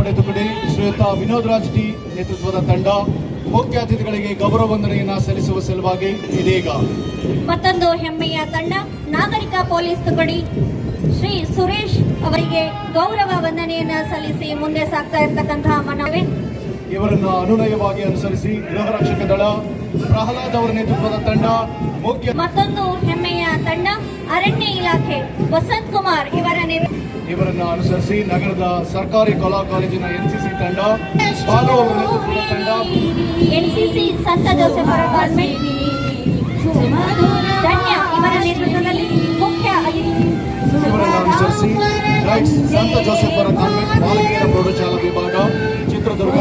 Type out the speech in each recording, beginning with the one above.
ಪಡೆ ತುಕಡಿ ಶ್ರೀಯುತ ವಿನೋದ್ ರಾಜ್ ಟಿ ನೇತೃತ್ವದ ತಂಡ ಮುಖ್ಯ ಅತಿಥಿಗಳಿಗೆ ಗೌರವ ವಂದನೆಯನ್ನು ಸಲ್ಲಿಸುವ ಸಲುವಾಗಿ ಇದೀಗ ಮತ್ತೊಂದು ಹೆಮ್ಮೆಯ ತಂಡ ನಾಗರಿಕ ಪೊಲೀಸ್ ತುಕಡಿ ಶ್ರೀ ಸುರೇಶ್ ಅವರಿಗೆ ಗೌರವ ವಂದನೆಯನ್ನು ಸಲ್ಲಿಸಿ ಮುಂದೆ ಸಾಗ್ತಾ ಇರತಕ್ಕಂತಹ ಮನವಿ. ಇವರನ್ನು ಅನುನಯವಾಗಿ ಅನುಸರಿಸಿ ಗೃಹ ರಕ್ಷಕ ದಳ ಪ್ರಹ್ಲಾದ್ ಅವರ ನೇತೃತ್ವದ ತಂಡ ಮುಖ್ಯ. ಮತ್ತೊಂದು ಹೆಮ್ಮೆಯ ತಂಡ ಅರಣ್ಯ ಇಲಾಖೆ ವಸಂತ್ ಕುಮಾರ್ ಇವರನ್ನು ಅನುಸರಿಸಿ ನಗರದ ಸರ್ಕಾರಿ ಕಲಾ ಕಾಲೇಜಿನ ಎನ್ಸಿಸಿ ತಂಡ ಬಾಲು ಅವರ ನೇತೃತ್ವದ ತಂಡ ಎನ್ಸಿಸಿ ಸಂತ ಜೋಸೆಫ್ ಅವರ ಕಾನ್ವೆಂಟ್ ಧನ್ಯ ಇವರ ನೇತೃತ್ವದಲ್ಲಿ ಮುಖ್ಯ ಇವರನ್ನು ಅನುಸರಿಸಿ ರೈಟ್ಸ್ ಸಂತ ಜೋಸೆಫ್ ಅವರ ಕಾನ್ವೆಂಟ್ ಬಾಲಕಿಯರ ಪ್ರೌಢಶಾಲಾ ವಿಭಾಗ ಚಿತ್ರದುರ್ಗ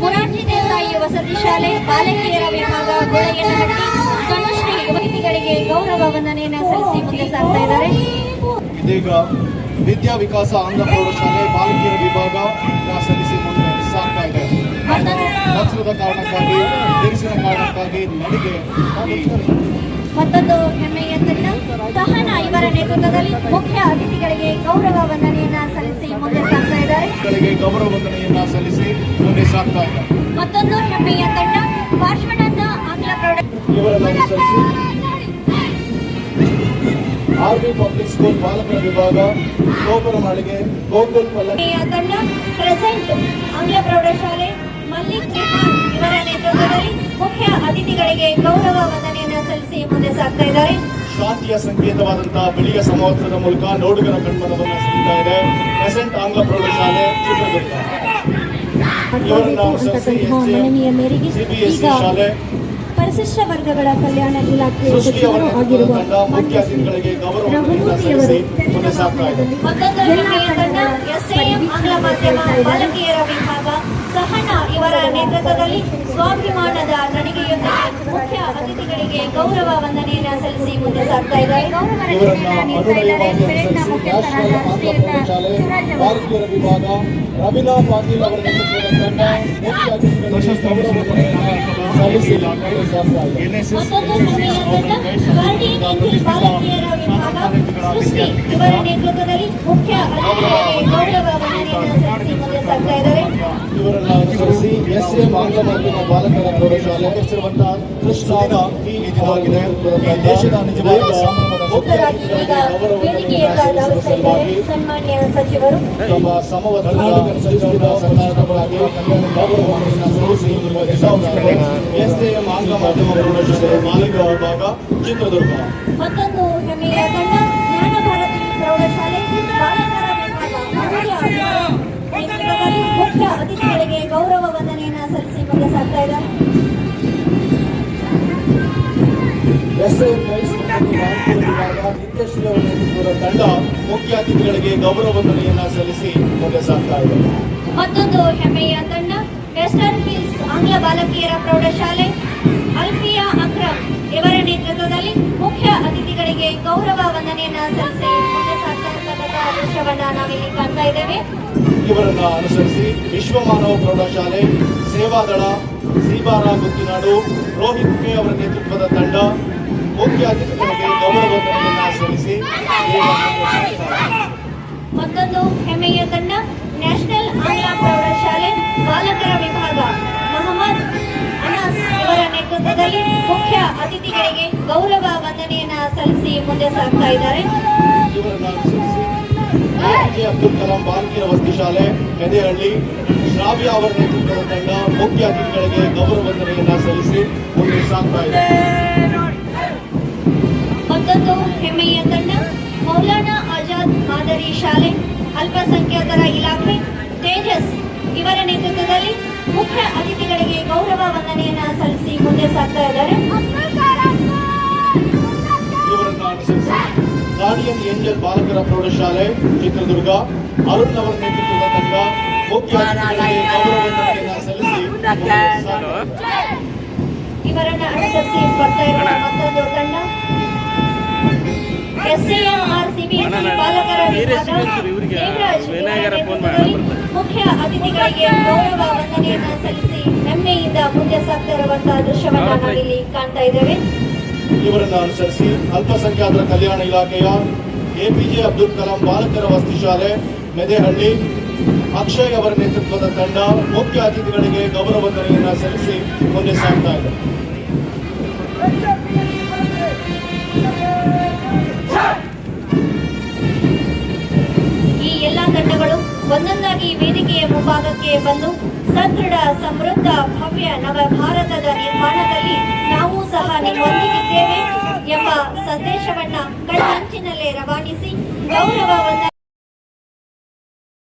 ಮುರಾರ್ಜಿ ದೇಸಾಯಿ ವಸತಿ ಶಾಲೆ ಬಾಲಕಿಯರ ವಿಭಾಗ ಗೋಳಯ್ಯನಹಟ್ಟಿ ಕನುಶ್ರೀ ಯುವತಿಗಳಿಗೆ ಗೌರವ ವಂದನೆಯನ್ನು ಸಲ್ಲಿಸಿ ಮುಂದೆ ಸಾಗ್ತಾ ಇದ್ದಾರೆ. ಇದೀಗ ವಿದ್ಯಾ ವಿಕಾಸ ಆಂಗ್ಲ ಪ್ರೌಢಶಾಲೆ ಬಾಲಕಿಯರ ವಿಭಾಗ ಸಲ್ಲಿಸಿ ಮುಂದೆ ಸಾಗ್ತಾ ಇದೆ. ನಗರದ ಕಾರಣಕ್ಕಾಗಿ ಬಿರುಸಿನ ಕಾರಣಕ್ಕಾಗಿ ನನಗೆ ಮತ್ತೊಂದು ಹೆಮ್ಮೆಯ ತಂಡ ಸಹನಾ ಇವರ ನೇತೃತ್ವದಲ್ಲಿ ಮುಖ್ಯ ಅತಿಥಿಗಳಿಗೆ ಗೌರವ ವಂದನೆಯನ್ನು ಸಲ್ಲಿಸಿ ಮುಂದೆ ಸಾಗ್ತಾ ಇದ್ದಾರೆ. ಗೌರವ ವಂದನೆಯನ್ನ ಸಲ್ಲಿಸಿ ಮುಂದೆ ಸಾಗ್ತಾ ಇದೆ. ಮತ್ತೊಂದು ಹೆಮ್ಮೆಯ ತಂಡ ಪಾರ್ಶ್ವನಾಥ ಆಂಗ್ಲ ಪ್ರೌಢ ಇವರನ್ನು ಅನುಸರಿಸಿ ಆರ್ವಿ ಪಬ್ಲಿಕ್ ಸ್ಕೂಲ್ ಬಾಲಕರ ವಿಭಾಗ ಗೋಪುರ ಮಾಳಿಗೆ ಗೋಕುಲ್ ತಂಡ ಪ್ರೆಸೆಂಟ್ ಆಂಗ್ಲ ಪ್ರೌಢಶಾಲೆ ಮಲ್ಲಿಕ್ ಇವರ ನೇತೃತ್ವದಲ್ಲಿ ಮುಖ್ಯ ಅತಿಥಿಗಳಿಗೆ ಗೌರವ ವಂದನೆಯನ್ನು ಸಲ್ಲಿಸಿ ಮುಂದೆ ಸಾಗ್ತಾ ಇದ್ದಾರೆ. ಶಾಂತಿಯ ಸಂಕೇತವಾದಂತಹ ಬಿಳಿಯ ಸಮವಸ್ತ್ರದ ಮೂಲಕ ನೋಡುಗರ ಕಣ್ಮನವನ್ನು ಸೆಳೀತಾ ಇದೆ ಪ್ರೆಸೆಂಟ್ ಆಂಗ್ಲ ಪ್ರೌಢಶಾಲೆ ಚಿತ್ರದುರ್ಗ. ಇವರನ್ನು ಅನುಸರಿಸಿ ಸಿಬಿಎಸ್ಇ ಶಾಲೆ ಪರಿಶಿಷ್ಟ ವರ್ಗಗಳ ಕಲ್ಯಾಣ ಇಲಾಖೆ ಸಚಿವರು ಆಗಿರುವ ಮುಖ್ಯ ಅತಿಥಿಗಳಿಗೆ ಗೌರವ ಸಲ್ಲಿಸಿ ಮುಂದೆ ಸಾಗ್ತಾ ಇದೆ. ಮತ್ತೊಂದು ಹೆಮ್ಮೆಯ ತಂಡ ಎಸ್ಎಎಂ ಆಂಗ್ಲ ಮಾಧ್ಯಮ ಬಾಲಕಿಯರ ವಿಭಾಗ ಸಹನಾ ಇವರ ನೇತೃತ್ವದಲ್ಲಿ ಸ್ವಾಭಿಮಾನದ ನಡಿಗೆಯೊಂದಿಗೆ ಮುಖ್ಯ ಅತಿಥಿಗಳಿಗೆ ಗೌರವ ವಂದನೆಯನ್ನು ಸಲ್ಲಿಸಿ ಮುಂದೆ ಸಾಗ್ತಾ ಇದೆ. ಇವರನ್ನು ಅನುನಯವಾಗಿ ಅನುಸರಿಸಿ ನ್ಯಾಷನಲ್ ಆಂಗ್ಲ ಪ್ರೌಢಶಾಲೆ ಬಾಲಕಿಯರ ವಿಭಾಗ ರವೀನಾ ಪಾಟೀಲ್ ಅವರ ನೇತೃತ್ವದ ತಂಡ ಮುಖ್ಯ ಅತಿಥಿಗಳಿಗೆ ಗೌರವ ವಂದನೆಯನ್ನು ಸಲ್ಲಿಸಿ ಮುಂದೆ ಸಾಗ್ತಾ ಇದೆ. ಮತ್ತೊಂದು ಹೆಮ್ಮೆಯ ತಂಡ ಗಾರ್ಡಿಯನ್ ಏಂಜಲ್ ಬಾಲಕಿಯರ ವಿಭಾಗ ಸೃಷ್ಟಿ ಇವರ ನೇತೃತ್ವದಲ್ಲಿ ಮುಖ್ಯ ಅತಿಥಿಗಳಿಗೆ ಗೌರವ ವಂದನೆಯನ್ನು ಸಲ್ಲಿಸಿ ಮುಂದೆ ಸಾಗ್ತಾ ಇದ್ದಾರೆ. ಇವರನ್ನು ಅನುಸರಿಸಿ ಎಸ್ಎಂ ಆಂಗ್ಲ ಮಾಧ್ಯಮ ಬಾಲಕರ ಪ್ರೌಢಶಾಲೆ ಹೆಸರುವಂತಹ ಕೃಷ್ಣಾನ ಈ ಇದಾಗಿದೆ. ದೇಶದ ನಿಜವಾದ ಸಲುವಾಗಿ ಸನ್ಮಾನ್ಯ ಸಚಿವರು ತಮ್ಮ ಸಮವಸ್ತ್ರದ ಸರ್ಕಾರದ ಪರವಾಗಿ ಗೌರವವನ್ನು ಸಲ್ಲಿಸಿ ಎಸ್ಎಂ ಆಂಗ್ಲ ಮಾಧ್ಯಮ ಪ್ರೌಢಶಾಲೆ ಬಾಲಕರ ವಿಭಾಗ ಚಿತ್ರದುರ್ಗ. ಮತ್ತೊಂದು ಹೆಮ್ಮೆಯ ತಂಡ ಜ್ಞಾನ ಭಾರತಿ ಪ್ರೌಢಶಾಲೆ ಬಾಲಕರ ವಿಭಾಗ ನೇತೃತ್ವದಲ್ಲಿ ಮುಖ್ಯ ಅತಿಥಿಗಳಿಗೆ ಗೌರವ ವಂದನೆಯನ್ನು ಸಲ್ಲಿಸಿ ಮುಂದೆ ಸಾಗ್ತಾ ಇದ್ದಾರೆ. ಎಸ್ಎಂ ರೈಸ್ ವಿಭಾಗ ನಿತ್ಯಶ್ರೀ ಅವರ ನೇತೃತ್ವದ ತಂಡ ಮುಖ್ಯ ಅತಿಥಿಗಳಿಗೆ ಗೌರವ ವಂದನೆಯನ್ನು ಸಲ್ಲಿಸಿ ಮುಂದೆ ಸಾಗ್ತಾ ಇದೆ. ಮತ್ತೊಂದು ಹೆಮ್ಮೆಯ ತಂಡ ವೆಸ್ಟರ್ನ್ ಹಿಲ್ಸ್ ಆಂಗ್ಲ ಬಾಲಕಿಯರ ಪ್ರೌಢಶಾಲೆ ಅಲ್ಫಿಯಾ ಅಕ್ರಮ್ ಇವರ ನೇತೃತ್ವದಲ್ಲಿ ಮುಖ್ಯ ಅತಿಥಿಗಳಿಗೆ ಗೌರವ ವಂದನೆಯನ್ನು ಸಲ್ಲಿಸಿ ಮುಂದೆ ಸಾಗ್ತಾ ಇರತಕ್ಕಂಥ ದೃಶ್ಯವನ್ನ ನಾವಿಲ್ಲಿ ಕಾಣ್ತಾ ಇದ್ದೇವೆ. ಇವರನ್ನು ಅನುಸರಿಸಿ ವಿಶ್ವಮಾನವ ಪ್ರೌಢಶಾಲೆ ಸೇವಾದಳ ಸೀಬಾರ ಗುತ್ತಿನಾಡು ರೋಹಿತ್ ಕೆ ಅವರ ನೇತೃತ್ವದ ತಂಡ ಮುಖ್ಯ ಅತಿಥಿಗಳಿಗೆ ಗೌರವ ವಂದನೆಯನ್ನು ಸಲ್ಲಿಸಿ ಮತ್ತೊಂದು ಹೆಮ್ಮೆಯ ತಂಡ ನ್ಯಾಷನಲ್ ಆಂಗ್ಲ ಪ್ರೌಢಶಾಲೆ ಬಾಲಕರ ವಿಭಾಗ ಮೊಹಮ್ಮದ್ ಅನಾಸ್ ಇವರ ನೇತೃತ್ವದಲ್ಲಿ ಮುಖ್ಯ ಅತಿಥಿಗಳಿಗೆ ಗೌರವ ವಂದನೆಯನ್ನು ಸಲ್ಲಿಸಿ ಮುಂದೆ ಸಾಗ್ತಾ ಇದ್ದಾರೆ. ಇವರನ್ನು ಅನುಸರಿಸಿ ಎಪಿಜೆ ಅಬ್ದುಲ್ ಕಲಾಂ ಬಾಲಕಿಯರ ವಸತಿ ಶಾಲೆ ಮೆದೆಹಳ್ಳಿ ಶ್ರಾವ್ಯ ಅವರ ನೇತೃತ್ವದ ತಂಡ ಮುಖ್ಯ ಅತಿಥಿಗಳಿಗೆ ಗೌರವ ವಂದನೆಯನ್ನು ಸಲ್ಲಿಸಿ ಮುಂದೆ ಸಾಗ್ತಾ ಇದೆ. ಮತ್ತೊಂದು ಹೆಮ್ಮೆಯ ತಂಡ ಮೌಲಾನಾ ಆಜಾದ್ ಮಾದರಿ ಶಾಲೆ ಅಲ್ಪಸಂಖ್ಯಾತರ ಇಲಾಖೆ ತೇಜಸ್ ಇವರ ನೇತೃತ್ವದಲ್ಲಿ ಮುಖ್ಯ ಅತಿಥಿಗಳಿಗೆ ಗೌರವ ವಂದನೆಯನ್ನು ಸಲ್ಲಿಸಿ ಮುಂದೆ ಸಾಗ್ತಾ ಇದ್ದಾರೆ. ಇವರನ್ನು ಅನುಸರಿಸಿ ಗಾರ್ಡಿಯನ್ ಏಂಜಲ್ ಬಾಲಕರ ಪ್ರೌಢಶಾಲೆ ಚಿತ್ರದುರ್ಗ ಅರುಣ್ ಅವರ ನೇತೃತ್ವದ ತಂಡ ಮುಖ್ಯ ಅತಿಥಿಗಳಿಗೆ ಗೌರವ ವಂದನೆಯನ್ನು ಸಲ್ಲಿಸಿ ಇವರನ್ನು ಅನುಸರಿಸಿ ಬರ್ತಾ ಇರುವ ಮತ್ತೊಂದು ತಂಡ ಎಸ್ಎಎಂಆರ್ ಸಿಬಿಎಸ್ಇ ಬಾಲಕರ ವಿಭಾಗ ದೇವರಾಜ್ ಮುಖ್ಯ ಅತಿಥಿಗಳಿಗೆ ಗೌರವ ವಂದನೆಯನ್ನು ಸಲ್ಲಿಸಿ ಹೆಮ್ಮೆಯಿಂದ ಮುಂದೆ ಸಾಗ್ತಾ ಇರುವಂತಹ ದೃಶ್ಯವನ್ನು ನಾವಿಲ್ಲಿ ಕಾಣ್ತಾ ಇದ್ದೇವೆ. ಇವರನ್ನು ಅನುಸರಿಸಿ ಅಲ್ಪಸಂಖ್ಯಾತರ ಕಲ್ಯಾಣ ಇಲಾಖೆಯ ಎಪಿಜೆ ಅಬ್ದುಲ್ ಕಲಾಂ ಬಾಲಕರ ವಸತಿ ಶಾಲೆ ಮೆದೆಹಳ್ಳಿ ಅಕ್ಷಯ್ ಅವರ ನೇತೃತ್ವದ ತಂಡ ಮುಖ್ಯ ಅತಿಥಿಗಳಿಗೆ ಗೌರವ ವಂದನೆಯನ್ನ ಸಲ್ಲಿಸಿ ಮುಂದೆ ಸಾಗ್ತಾ ಇದೆ. ಈ ಎಲ್ಲಾ ತಂಡಗಳು ಒಂದೊಂದಾಗಿ ವೇದಿಕೆಯ ಮುಂಭಾಗಕ್ಕೆ ಬಂದು ಸದೃಢ ಸಮೃದ್ಧ ಭವ್ಯ ನವ ಭಾರತದ ನಿರ್ಮಾಣದಲ್ಲಿ ನಾವು ಸಹ ನಿಮ್ಮೊಂದಿಗಿದ್ದೇವೆ ಎಂಬ ಸಂದೇಶವನ್ನ ಕಣ್ಣಂಚಿನಲ್ಲೇ ರವಾನಿಸಿ ಗೌರವ ವಂದನೆ